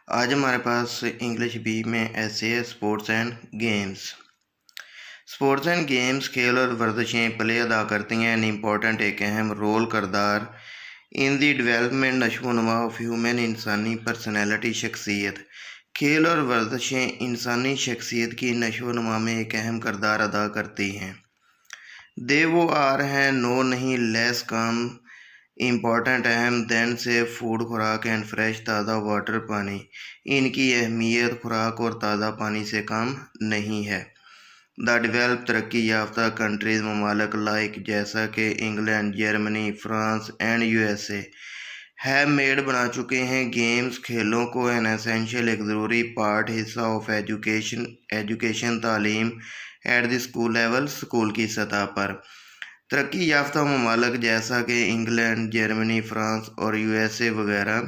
आज हमारे पास English B में ऐसे है sports and games. Sports and games खेल और वर्जिशें प्ले अदा करती हैं एन इम्पॉर्टेंट एक अहम रोल करदार इन दी डेवलपमेंट नशोनुमा ऑफ ह्यूमन इंसानी पर्सनैलिटी शख्सियत। खेल और वर्जिशें इंसानी शख्सियत की नशोनुमा में एक अहम किरदार अदा करती हैं। दे वो आर हैं नो नहीं लेस कम इम्पॉर्टेंट अहम दैन से फूड खुराक एंड फ्रेश ताज़ा वाटर पानी। इनकी अहमियत खुराक और ताज़ा पानी से कम नहीं है। द डेवलप तरक्की याफ्ता कंट्रीज़ ममालिक लाइक जैसा कि England, Germany, France and USA है मेड बना चुके हैं गेम्स खेलों को एन एसेंशियल एक ज़रूरी पार्ट हिस्सा ऑफ एजुकेशन तालीम at the school level school की सतह पर। तरक्की याफ्ता ममालिक जैसा कि इंग्लैंड, जर्मनी, फ्रांस और USA वगैरह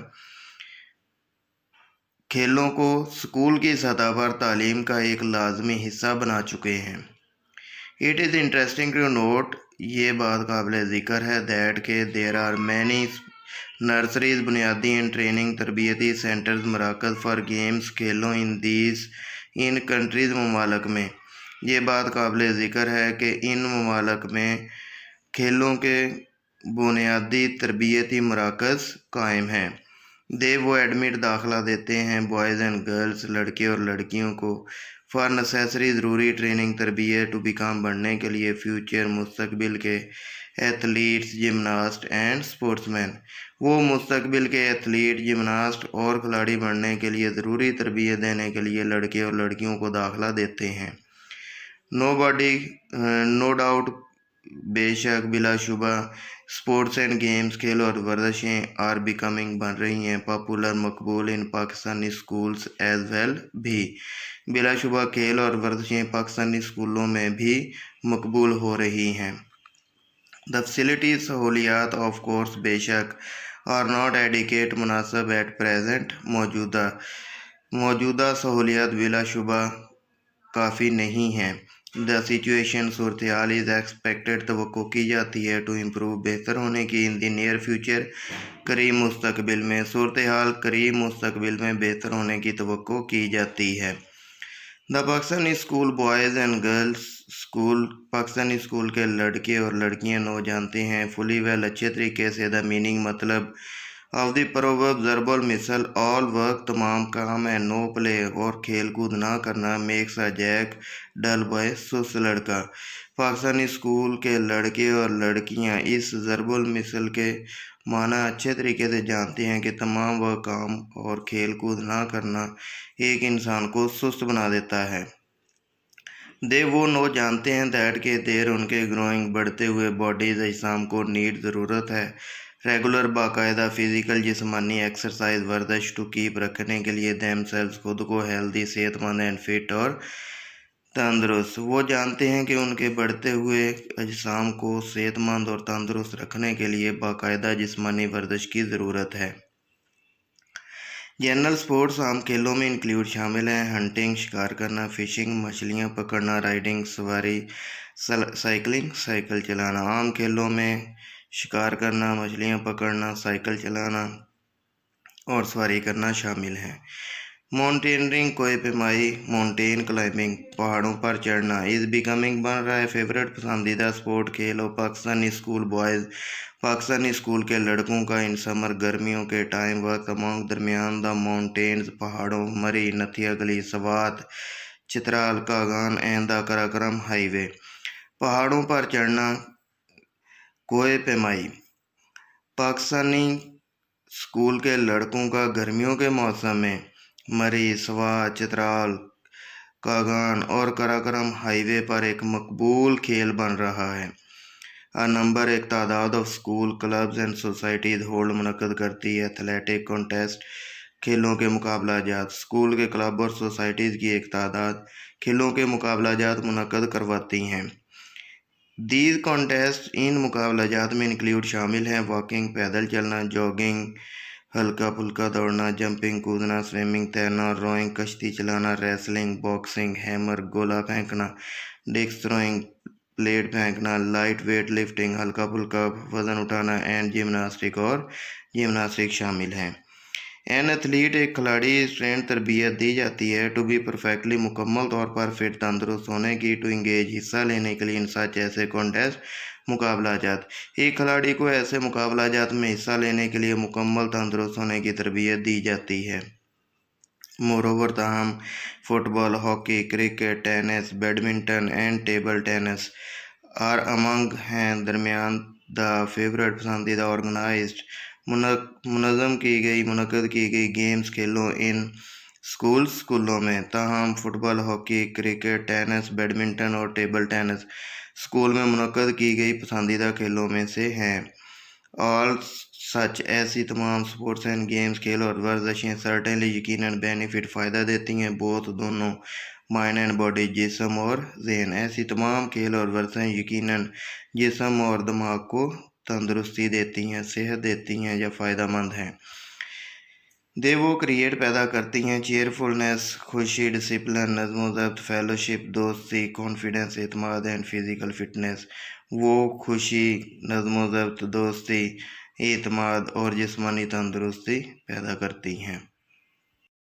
खेलों को स्कूल की सतह पर तालीम का एक लाजमी हिस्सा बना चुके हैं। It is interesting to note, ये बात काबिल ज़िक्र है, दैट के देर आर मैनी नर्सरीज़ बुनियादी एंड ट्रेनिंग तरबियती सेंटर्स मराकज़ फॉर गेम्स खेलों इन कंट्रीज़ ममालिक में। ये बात काबिल ज़िक्र है कि इन ममालिक में खेलों के बुनियादी तरबियती मराकज़ कायम हैं। दे वो एडमिट दाखिला देते हैं बॉयज़ एंड गर्ल्स लड़के और लड़कियों को फॉर नेसेसरी ज़रूरी ट्रेनिंग तरबियत टू बिकम बनने के लिए फ्यूचर मुस्तकबिल के एथलीट्स, जिमनास्ट एंड स्पोर्ट्समैन। वो मुस्तकबिल के एथलीट, जिमनास्ट और खिलाड़ी बनने के लिए ज़रूरी तरबियत देने के लिए लड़के और लड़कियों को दाखिला देते हैं। नो डाउट, बेशक बिलाशुबा स्पोर्ट्स एंड गेम्स खेल और वर्जिशें आर बिकमिंग बन रही हैं पॉपुलर मकबूल इन पाकिस्तानी स्कूल्स एज वेल भी। बिलाशुबा खेल और वर्जिशें पाकिस्तानी स्कूलों में भी मकबूल हो रही हैं। द फैसिलिटीज सहूलियात ऑफ कोर्स बेशक आर नॉट एडिकेट मुनासब एट प्रेजेंट। मौजूदा सहूलियात बिलाशुबा काफ़ी नहीं हैं। द सिचुएशन सूरत हाल इज़ एक्सपेक्टेड तवक्को की जाती है टू इम्प्रूव बेहतर होने की इन दी नियर फ्यूचर करीब मुस्तकबिल में। सूरत हाल करीब मुस्तकबिल में बेहतर होने की तवक्को की जाती है। The Pakistani school boys and girls school Pakistani school के लड़के और लड़कियां नो जानते हैं फुली वेल अच्छे तरीके से द मीनिंग मतलब ऑफ द प्रोवर्ब ज़रबुल मिसल ऑल वर्क तमाम काम है नो प्ले और खेल कूद ना करना makes a Jack dull boy सुस्त लड़का। पाकिस्तानी स्कूल के लड़के और लड़कियां इस ज़रबुल मिसल के माना अच्छे तरीके से जानते हैं कि तमाम वह काम और खेल कूद ना करना एक इंसान को सुस्त बना देता है। दे वो नो जानते हैं दैट के देर उनके ग्रोइंग बढ़ते हुए बॉडीज़ अजसाम को नीड ज़रूरत है रेगुलर बाकायदा फ़िज़िकल जिस्मानी एक्सरसाइज वर्जिश टू कीप रखने के लिए दैम सेल्स खुद को हेल्दी सेहतमंद एंड फिट और तंदुरुस्त। वो जानते हैं कि उनके बढ़ते हुए अजसाम को सेहतमंद और तंदुरुस्त रखने के लिए बाकायदा जिस्मानी वर्जिश की ज़रूरत है। जनरल स्पोर्ट्स आम खेलों में इंक्लूड शामिल हैं हंटिंग शिकार करना, फिशिंग मछलियाँ पकड़ना, राइडिंग सवारी, साइकिलिंग साइकिल चलाना। आम खेलों में शिकार करना, मछलियाँ पकड़ना, साइकिल चलाना और सवारी करना शामिल हैं। माउंटेनियरिंग कोई पैमाई, माउंटेन क्लाइंबिंग पहाड़ों पर चढ़ना इज़ बिकमिंग बन रहा है फेवरेट पसंदीदा स्पोर्ट खेल और Pakistani school boys Pakistani school के लड़कों का इन समर गर्मियों के टाइम वक्त अमंग दरमियान द माउंटेन्स पहाड़ों मरी, नथिया गली, Swat, Chitral, Kaghan and the Karakoram highway. पहाड़ों पर चढ़ना कोई पैमाई पाकिस्तानी स्कूल के लड़कों का गर्मियों के मौसम में मरी, स्वात, चित्राल, कागान और कराकरम हाईवे पर एक मकबूल खेल बन रहा है। नंबर एक तादाद of school clubs and societies hold मुनक़द करती है एथलेटिक कॉन्टेस्ट खेलों के मुकाबला जात। स्कूल के क्लब और सोसाइटीज़ की एक तादाद खेलों के मुकाबला जात मुनक़द करवाती हैं। दीज कॉन्टेस्ट इन मुकाबला जात में इंक्लूड शामिल हैं वॉकिंग पैदल चलना, जॉगिंग हल्का फुल्का दौड़ना, जंपिंग कूदना, स्विमिंग तैरना, रोइंग कश्ती चलाना, रेसलिंग, बॉक्सिंग, हैमर गोला फेंकना, डिस्क थ्रोइंग प्लेट फेंकना, लाइट वेट लिफ्टिंग हल्का फुल्का वज़न उठाना एंड जिम्नास्टिक और जिम्नास्टिक शामिल हैं। این ایتھلیٹ ایک کھلاڑی ٹرینڈ تربیت دی جاتی ہے ٹو بی پرفیکٹلی مکمل طور پر فٹ تندرست ہونے کی ٹو انگیج حصہ لینے کے لیے ان سچ ایسے کانٹیسٹ مقابلہ جات ایک کھلاڑی کو ایسے مقابلہ جات میں حصہ لینے کے لیے مکمل تندرست ہونے کی تربیت دی جاتی ہے موروور تاہم football hockey cricket tennis badminton and table tennis are among ہیں درمیان دا فیورٹ پسندیدہ آرگنائزڈ منقد کی گئی گیمز کھیلوں ان اسکولوں میں تاہم football hockey cricket tennis badminton اور ٹیبل ٹینس اسکول میں منعقد کی گئی پسندیدہ کھیلوں میں سے ہیں آل سچ ایسی تمام سپورٹس اینڈ گیمز کھیل اور ورزشیں سرٹنلی یقیناً بینیفٹ فائدہ دیتی ہیں بوتھ دونوں مائنڈ اینڈ باڈی جسم اور ذہن ایسی تمام کھیل اور ورزشیں یقیناً جسم اور دماغ کو تندرستی دیتی ہیں صحت دیتی ہیں یا فائدہ مند ہیں وہ کریٹ پیدا کرتی ہیں چیئرفلنس خوشی ڈسپلن نظم و ضبط فیلوشپ دوستی کانفیڈنس اعتماد اینڈ فزیکل فٹنس وہ خوشی نظم و ضبط دوستی اعتماد اور جسمانی تندرستی پیدا کرتی ہیں